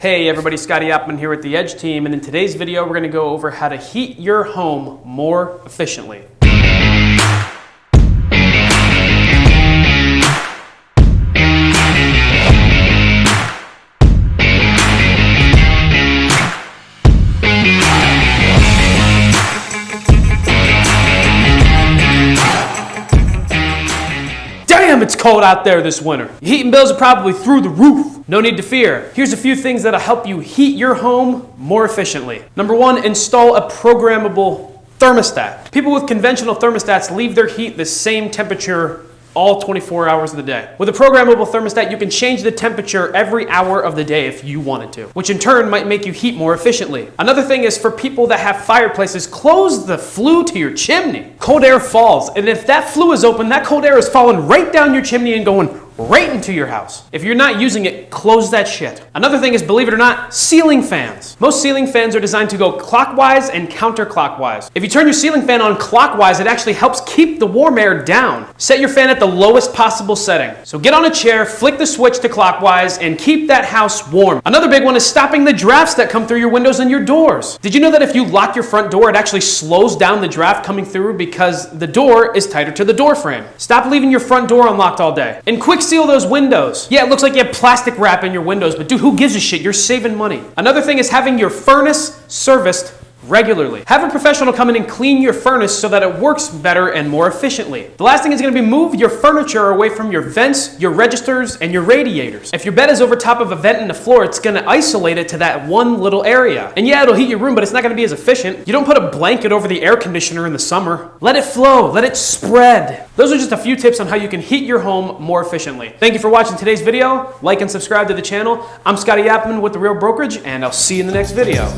Hey everybody, Scotty Appman here with the Edge team, and in today's video we're going to go over how to heat your home more efficiently. Damn, it's cold out there this winter. Your heating bills are probably through the roof. No need to fear. Here's a few things that'll help you heat your home more efficiently. Number one, install a programmable thermostat. People with conventional thermostats leave their heat the same temperature all 24 hours of the day. With a programmable thermostat, you can change the temperature every hour of the day if you wanted to, which in turn might make you heat more efficiently. Another thing is for people that have fireplaces, close the flue to your chimney. Cold air falls, and if that flue is open, that cold air is falling right down your chimney and going right into your house. If you're not using it, close that shit. Another thing is, believe it or not, ceiling fans. Most ceiling fans are designed to go clockwise and counterclockwise. If you turn your ceiling fan on clockwise, it actually helps keep the warm air down. Set your fan at the lowest possible setting. So get on a chair, flick the switch to clockwise, and keep that house warm. Another big one is stopping the drafts that come through your windows and your doors. Did you know that if you lock your front door, it actually slows down the draft coming through because the door is tighter to the door frame? Stop leaving your front door unlocked all day. And quick seal those windows. Yeah, it looks like you have plastic wrap in your windows, but dude, who gives a shit? You're saving money. Another thing is having your furnace serviced regularly. Have a professional come in and clean your furnace so that it works better and more efficiently. The last thing is going to be move your furniture away from your vents, your registers, and your radiators. If your bed is over top of a vent in the floor, it's going to isolate it to that one little area. And yeah, it'll heat your room, but it's not going to be as efficient. You don't put a blanket over the air conditioner in the summer. Let it flow. Let it spread. Those are just a few tips on how you can heat your home more efficiently. Thank you for watching today's video. Like and subscribe to the channel. I'm Scotty Appman with The Real Brokerage, and I'll see you in the next video.